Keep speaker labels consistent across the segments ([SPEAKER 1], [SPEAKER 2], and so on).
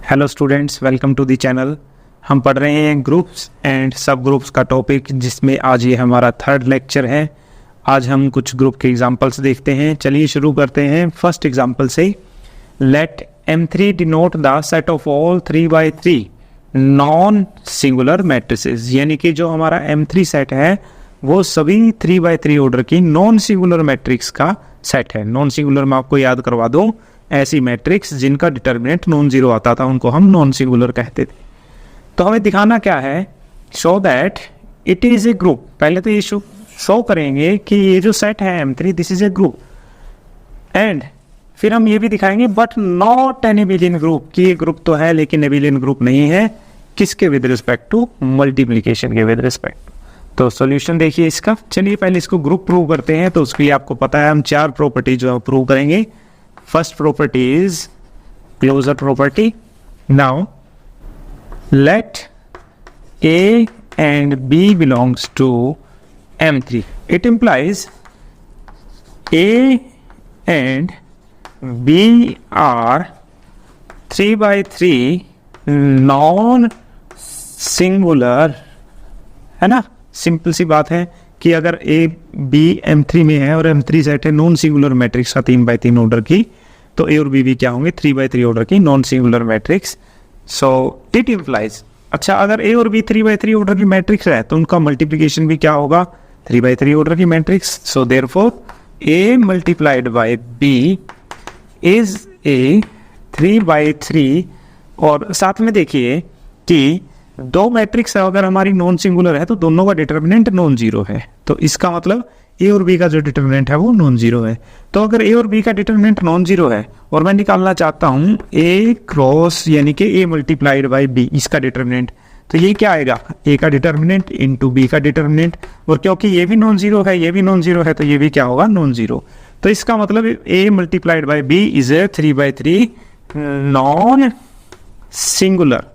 [SPEAKER 1] Hello students, welcome to the channel. हम पढ़ रहे हैं ग्रुप्स एंड सब ग्रुप्स का टॉपिक, जिसमें आज ये हमारा थर्ड लेक्चर है। आज हम कुछ ग्रुप के एग्जांपल्स देखते हैं। चलिए शुरू करते हैं फर्स्ट एग्जांपल से। Let M3 denote the set of all 3x3 non singular matrices, यानी कि जो हमारा M3 सेट है वो सभी 3x3 ऑर्डर की नॉन सिंगुलर मैट्रिक्स का सेट है। नॉन सिंगुलर मैं आपको याद करवा दूं, ऐसी मैट्रिक्स जिनका डिटर्मिनेंट नॉन जीरो आता था उनको हम नॉन सिंगुलर कहते थे। तो हमें दिखाना क्या है, show that it is a group. पहले तो ये शो करेंगे कि ये जो सेट है M3 this is a group, and फिर हम ये भी दिखाएंगे but not an abelian group, कि ये ग्रुप तो है लेकिन एबिलियन ग्रुप नहीं है। किसके विद रिस्पेक्ट टू? मल्टीप्लीकेशन के विद रिस्पेक्ट। तो सॉल्यूशन देखिए इसका। चलिए पहले इसको ग्रुप प्रूव करते हैं। तो उसके लिए आपको पता है हम चार प्रॉपर्टी जो है प्रूव करेंगे। First property is closure property. Now let A and B belongs to M3. It implies A and B are 3x3 non-singular, है ना। सिंपल सी बात है कि अगर ए बी M3 में है और M3 सेट है नॉन सिंगुलर मैट्रिक्स का 3x3 ऑर्डर की, तो ए और बी भी क्या होंगे? 3x3 ऑर्डर की non singular matrix. So it implies, अच्छा अगर ए और बी 3x3 ऑर्डर की मैट्रिक्स है तो उनका मल्टीप्लिकेशन भी क्या होगा? 3x3 ऑर्डर की matrix. So therefore A multiplied by B is a 3x3। और साथ में देखिए कि दो मैट्रिक्स है, अगर हमारी नॉन सिंगुलर है तो दोनों का डिटर्मिनेंट नॉन जीरो है। तो इसका मतलब ए और बी का जो डिटर्मिनेंट है वो नॉन जीरो है। तो अगर ए और बी का डिटर्मिनेंट नॉन जीरो है और मैं निकालना चाहता हूँ ए क्रॉस यानी कि ए मल्टीप्लाइड बाय बी, इसका डिटर्मिनेंट, तो ये क्या आएगा? ए का डिटर्मिनेंट इंटू बी का डिटर्मिनेंट। और क्योंकि ये भी नॉन जीरो है ये भी नॉन जीरो है तो ये भी क्या होगा? Non zero. तो इसका मतलब A multiplied by B is a 3x3 non singular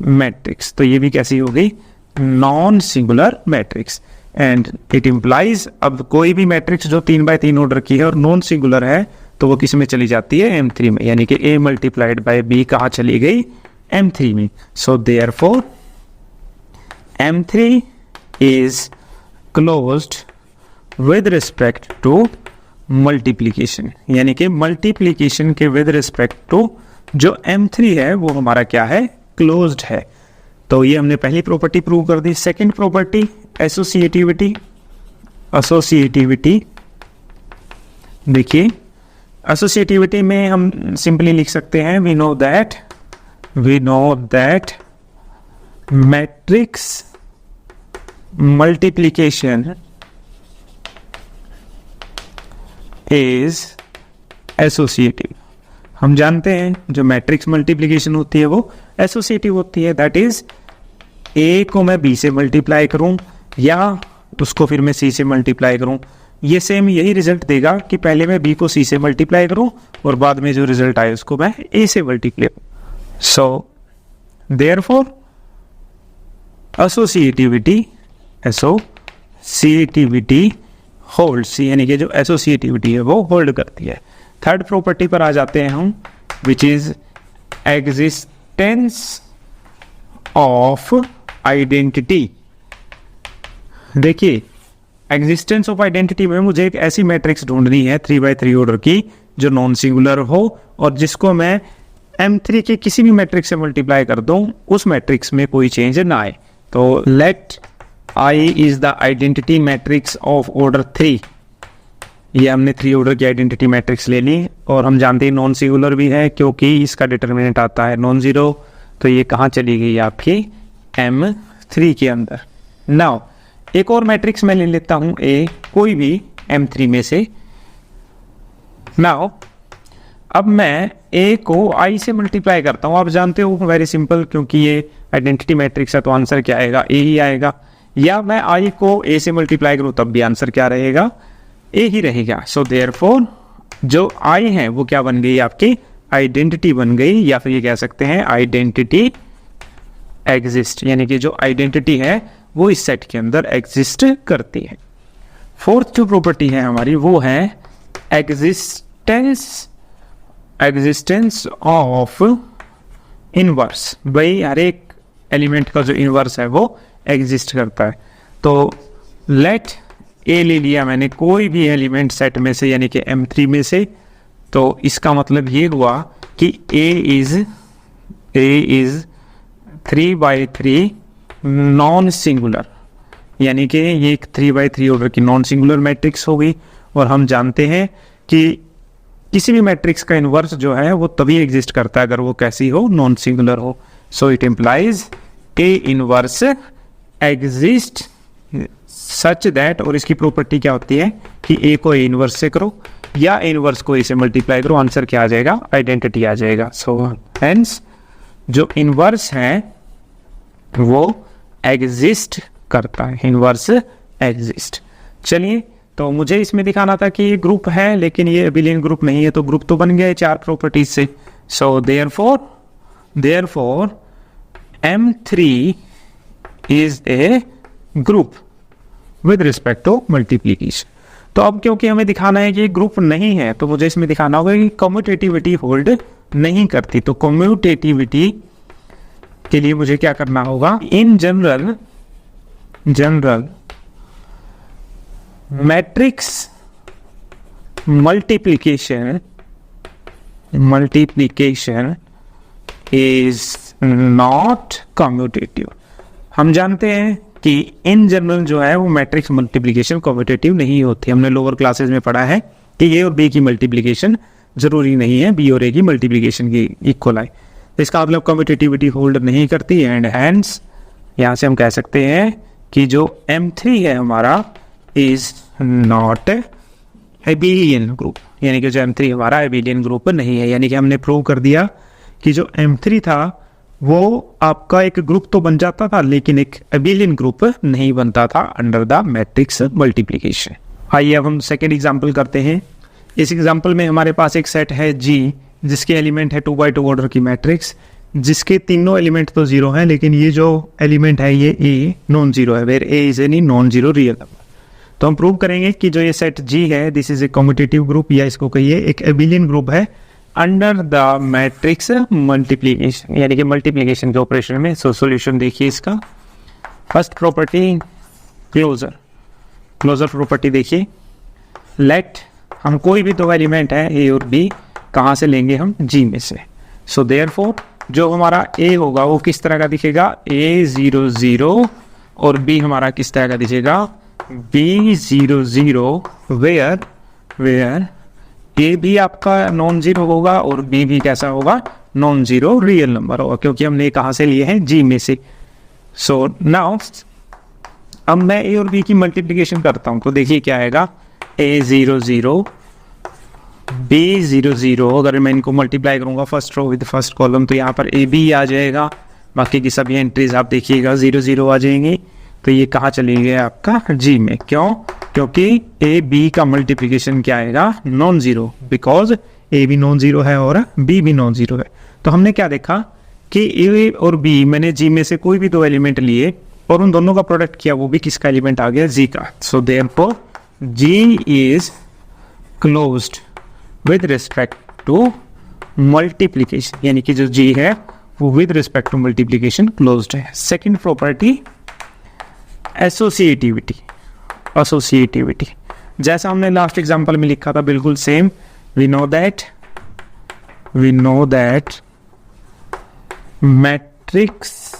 [SPEAKER 1] matrix. तो ये भी कैसी हो गई? Non singular matrix. And it implies, अब कोई भी मैट्रिक्स जो 3x3 ऑर्डर की है और नॉन सिंगुलर है तो वो किस में चली जाती है? M3 में, यानी कि A मल्टीप्लाइड बाय B कहाँ चली गई? M3 में। So therefore M3 is closed with respect to multiplication, यानी कि मल्टीप्लीकेशन के विद रिस्पेक्ट टू जो M3 है वो हमारा क्या है? क्लोज्ड है। तो ये हमने पहली प्रॉपर्टी प्रूव कर दी। Second property associativity. एसोसिएटिविटी देखिए, एसोसिएटिविटी में हम सिंपली लिख सकते हैं we know that matrix multiplication is associative. हम जानते हैं जो मैट्रिक्स मल्टीप्लिकेशन होती है वो एसोसिएटिव होती है। दैट इज ए को मैं बी से मल्टीप्लाई करूं या उसको फिर मैं सी से मल्टीप्लाई करूं, ये सेम यही रिजल्ट देगा कि पहले मैं बी को सी से मल्टीप्लाई करूं और बाद में जो रिजल्ट आए उसको मैं ए से मल्टीप्लाई करूं। सो देयरफॉर एसोसिएटिविटी होल्ड्स, यानी कि जो एसोसिएटिविटी है वो होल्ड करती है। थर्ड प्रॉपर्टी पर आ जाते हैं हम, which is existence of identity. देखिए एग्जिस्टेंस ऑफ आइडेंटिटी में मुझे एक ऐसी मैट्रिक्स ढूंढनी है 3x3 ऑर्डर की जो नॉन सिंगुलर हो और जिसको मैं M3 के किसी भी मैट्रिक्स से मल्टीप्लाई कर दूं, उस मैट्रिक्स में कोई चेंज ना आए। तो let I is the identity matrix of order 3। ये हमने 3 ऑर्डर की आइडेंटिटी मैट्रिक्स ले ली और हम जानते हैं नॉन सिंगुलर भी है क्योंकि इसका डिटर्मिनेंट आता है नॉन जीरो। तो ये कहाँ चली गई? आपकी M3 के अंदर। नाउ एक और मैट्रिक्स मैं ले लेता हूँ ए, कोई भी M3 में से। नाउ अब मैं ए को I से मल्टीप्लाई करता हूँ। आप जानते हो वेरी सिंपल, क्योंकि ये आइडेंटिटी मैट्रिक्स है तो आंसर क्या आएगा? ए ही आएगा। या मैं I को ए से मल्टीप्लाई करूँ तब भी आंसर क्या रहेगा? ए ही रहेगा। सो देयरफॉर जो I है वो क्या बन गई? आपकी आइडेंटिटी बन गई, या फिर ये कह सकते हैं आइडेंटिटी एग्जिस्ट, यानी कि जो आइडेंटिटी है वो इस सेट के अंदर एग्जिस्ट करती है। फोर्थ जो प्रॉपर्टी है हमारी वो है एग्जिस्टेंस ऑफ इनवर्स, भाई हर एक एलिमेंट का जो इनवर्स है वो एग्जिस्ट करता है। तो लेट ए ले लिया मैंने कोई भी एलिमेंट सेट में से यानी कि M3 में से, तो इसका मतलब ये हुआ कि ए इज 3/3 नॉन सिंगुलर, यानी कि ये एक 3/3 ऑर्डर की नॉन सिंगुलर मैट्रिक्स होगी। और हम जानते हैं कि किसी भी मैट्रिक्स का इन्वर्स जो है वो तभी एग्जिस्ट करता है अगर वो कैसी हो, नॉन सिंगुलर हो। So it implies A inverse exist such that, और इसकी प्रॉपर्टी क्या होती है कि ए को ए इनवर्स से करो या ए इनवर्स को ए से मल्टीप्लाई करो, आंसर क्या आ जाएगा, आइडेंटिटी आ जाएगा। सो हेंस जो इनवर्स है वो एग्जिस्ट करता है, इनवर्स एग्जिस्ट। चलिए, तो मुझे इसमें दिखाना था कि ये ग्रुप है लेकिन ये एबिलियन ग्रुप नहीं है, तो ग्रुप तो बन गया है 4 प्रॉपर्टीज से। So therefore M3 is a group with respect to multiplication. तो अब क्योंकि हमें दिखाना है कि ये ग्रुप नहीं है, तो मुझे इसमें दिखाना होगा कि कम्यूटेटिविटी होल्ड नहीं करती। तो कम्यूटेटिविटी के लिए मुझे क्या करना होगा, in general matrix multiplication is not commutative. हम जानते हैं कि इन जनरल जो है वो मैट्रिक्स मल्टीप्लिकेशन कम्यूटेटिव नहीं होती। हमने लोअर क्लासेस में पढ़ा है कि ए और बी की मल्टीप्लिकेशन जरूरी नहीं है बी और ए की मल्टीप्लिकेशन की इक्वल आए। तो इसका मतलब कम्यूटेटिविटी होल्ड नहीं करती, एंड हैंस यहाँ से हम कह सकते हैं कि जो M3 है हमारा इज नॉट एबिलियन ग्रुप, यानी कि जो M3 हमारा एबिलियन ग्रुप नहीं है। यानी कि हमने प्रूव कर दिया कि जो M3 था वो आपका एक ग्रुप तो बन जाता था लेकिन एक एबिलियन ग्रुप नहीं बनता था अंडर द मैट्रिक्स मल्टीप्लिकेशन। आइए अब हम सेकेंड एग्जाम्पल करते हैं। इस एग्जाम्पल में हमारे पास एक सेट है G जिसके एलिमेंट है 2x2 ऑर्डर की मैट्रिक्स, जिसके तीनों एलिमेंट तो जीरो हैं लेकिन ये जो एलिमेंट है ये A नॉन जीरो है, where A is any non zero real number. तो हम प्रूव करेंगे कि जो ये सेट G है this is a commutative group, या इसको कहिए एक एबिलियन ग्रुप है अंडर द मैट्रिक्स मल्टीप्लिकेशन, यानी कि मल्टीप्लिकेशन के ऑपरेशन में। सो सॉल्यूशन देखिए इसका। फर्स्ट प्रॉपर्टी क्लोजर प्रॉपर्टी देखिए, लेट हम कोई भी दो एलिमेंट है A और B कहाँ से लेंगे हम G में से। सो देयरफॉर जो हमारा A होगा वो किस तरह का दिखेगा, A0 0, और B हमारा किस तरह का दिखेगा, B0 0, वेयर A भी आपका नॉन जीरो होगा और B भी कैसा होगा, नॉन जीरो रियल नंबर होगा, क्योंकि हमने कहाँ से लिए हैं G में से। सो नाउ अब मैं A और B की मल्टीप्लिकेशन करता हूँ तो देखिए क्या आएगा, A0 0 B0 0। अगर मैं इनको मल्टीप्लाई करूंगा first row with first column तो यहाँ पर ए बी आ जाएगा, बाकी की सभी एंट्रीज आप देखिएगा 0 0 आ जाएंगी। तो ये कहाँ चली गई आपका G में, क्यों, क्योंकि ए बी का मल्टीप्लिकेशन क्या आएगा, नॉन जीरो, बिकॉज ए भी नॉन जीरो है और बी भी नॉन जीरो है। तो हमने क्या देखा कि ए और बी मैंने G में से कोई भी दो एलिमेंट लिए और उन दोनों का प्रोडक्ट किया, वो भी किसका एलिमेंट आ गया, G का। So therefore G is closed with respect to multiplication, यानी कि जो G है वो with respect to multiplication closed है। सेकंड प्रॉपर्टी एसोसिएटिविटी, जैसा हमने लास्ट एग्जांपल में लिखा था बिल्कुल same. We know that matrix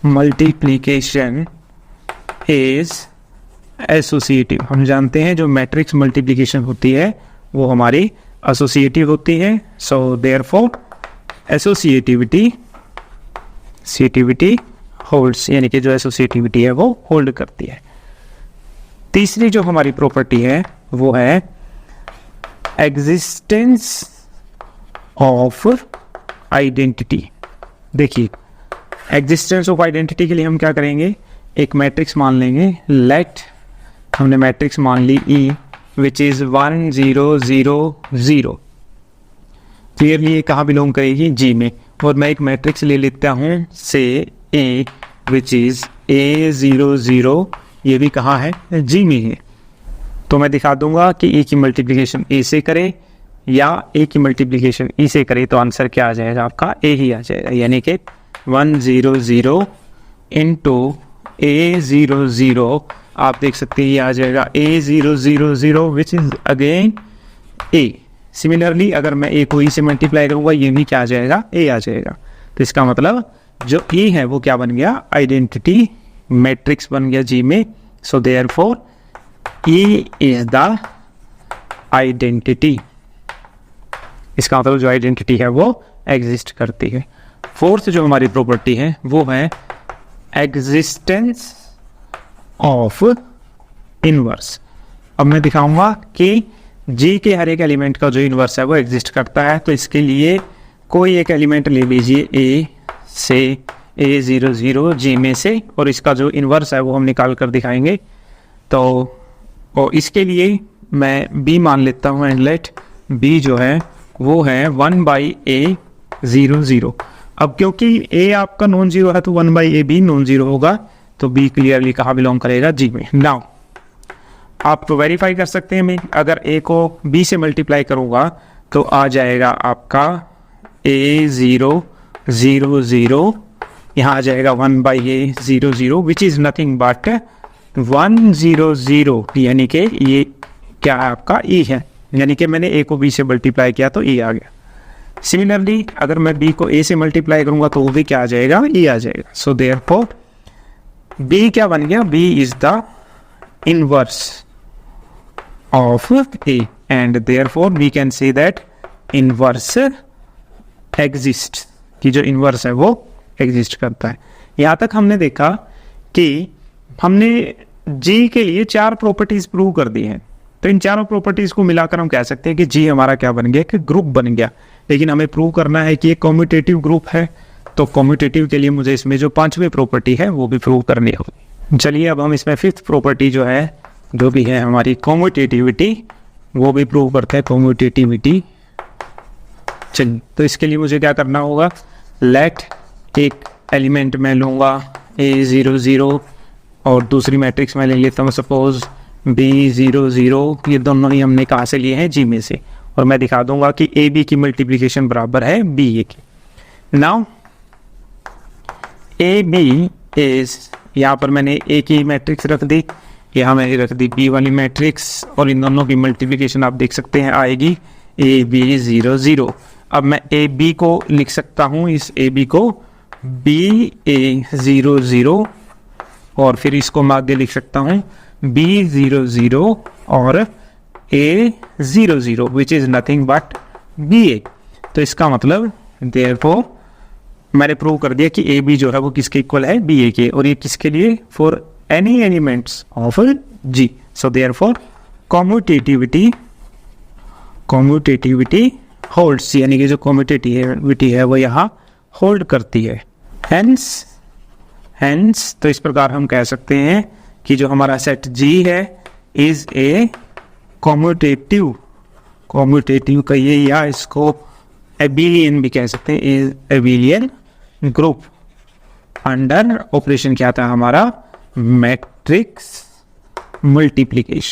[SPEAKER 1] multiplication is associative. हम जानते हैं जो मैट्रिक्स मल्टीप्लिकेशन होती है वो हमारी एसोसिएटिव होती है। सो देयरफॉर एसोसिएटिविटी होल्ड्स, यानी कि जो एसोसिएटिविटी है वो होल्ड करती है। तीसरी जो हमारी प्रॉपर्टी है वो है एग्जिस्टेंस ऑफ आइडेंटिटी। देखिए एग्जिस्टेंस ऑफ आइडेंटिटी के लिए हम क्या करेंगे, एक मैट्रिक्स मान लेंगे, लेट हमने मैट्रिक्स मान ली E विच इज 1 0 0 0। क्लियरली ये कहाँ बिलोंग करेगी, G में। और मैं एक मैट्रिक्स ले लेता हूँ से A विच इज A0 0, ये भी कहाँ है, G में है। तो मैं दिखा दूंगा कि E की मल्टीप्लिकेशन A से करे, या ए की मल्टीप्लिकेशन ई से करें तो आंसर क्या आ जाएगा आपका ए ही आ जाएगा, यानी कि 100 इंटू A00 आप देख सकते हैं ये आ जाएगा A000 which is again A. Similarly अगर मैं ए को ई से मल्टीप्लाई करूंगा ये भी क्या आ जाएगा, ए आ जाएगा। तो इसका मतलब जो ए है वो क्या बन गया, आइडेंटिटी मैट्रिक्स बन गया जी में। So therefore A is the identity, इसका मतलब जो आइडेंटिटी है वो एग्जिस्ट करती है। फोर्थ जो हमारी प्रॉपर्टी है वो है एग्जिस्टेंस ऑफ इनवर्स। अब मैं दिखाऊंगा कि जी के हर एक एलिमेंट का जो इनवर्स है वो एग्जिस्ट करता है। तो इसके लिए कोई एक एलिमेंट ले लीजिए ए से A00 जी में से, और इसका जो इनवर्स है वो हम निकाल कर दिखाएंगे। तो और इसके लिए मैं B मान लेता हूँ एंड लेट B जो है वो है 1/A00। अब क्योंकि A आपका नॉन जीरो है तो 1/A भी नॉन जीरो होगा, तो B क्लियरली कहाँ बिलोंग करेगा, G में। नाउ आप तो वेरीफाई कर सकते हैं, मैं अगर A को B से मल्टीप्लाई करूँगा तो आ जाएगा आपका A000, यहाँ आ जाएगा 1/A00 which is nothing but 100, यानी कि ये क्या है आपका E है, यानी कि मैंने A को B से मल्टीप्लाई किया तो E आ गया। सिमिलरली अगर मैं B को A से मल्टीप्लाई करूंगा तो वो भी क्या आ जाएगा, E आ जाएगा। सो देयरफॉर B क्या बन गया, B is the inverse of A and therefore we can say that inverse exist, कि जो इनवर्स है वो एग्जिस्ट करता है। यहाँ तक हमने देखा कि हमने G के लिए 4 प्रॉपर्टीज प्रूव कर दी हैं। तो इन चारों प्रॉपर्टीज को मिलाकर हम कह सकते हैं कि G हमारा क्या बन गया, कि ग्रुप बन गया। लेकिन हमें प्रूव करना है कि ये कम्यूटेटिव ग्रुप है, तो कम्यूटेटिव के लिए मुझे इसमें जो 5वीं प्रॉपर्टी है वो भी प्रूव करनी होगी। चलिए अब हम इसमें 5th प्रॉपर्टी जो है, जो भी है हमारी कम्यूटेटिविटी, वो भी प्रूव करते हैं। कम्यूटेटिविटी, चलिए तो इसके लिए मुझे क्या करना होगा, लेट एक एलिमेंट मैं लूँगा A00 और दूसरी मैट्रिक्स मैं ले लेता हूँ सपोज B00। ये दोनों ही हमने कहाँ से लिए हैं, G में से, और मैं दिखा दूंगा कि AB की मल्टीप्लिकेशन बराबर है BA की। नाउ AB इज, यहाँ पर मैंने A की मैट्रिक्स रख दी, यहाँ मैंने रख दी B वाली मैट्रिक्स, और इन दोनों की मल्टीप्लिकेशन आप देख सकते हैं आएगी AB00। अब मैं AB को लिख सकता हूँ, इस AB को BA00, और फिर इसको मैं आगे लिख सकता हूँ B00 और A00 which is nothing but BA। तो इसका मतलब देयरफॉर मैंने प्रूव कर दिया कि AB जो है वो किसके इक्वल है, BA के, और ये किसके लिए, for any elements of G। So therefore commutativity holds, यानी कि जो कम्यूटेटिविटी है वो यहाँ होल्ड करती है। हेंस तो इस प्रकार हम कह सकते हैं कि जो हमारा सेट G है इज ए कम्यूटेटिव कहिए, या इसको एबिलियन भी कह सकते हैं, is abelian group under operation क्या था हमारा, मैट्रिक्स मल्टीप्लिकेशन।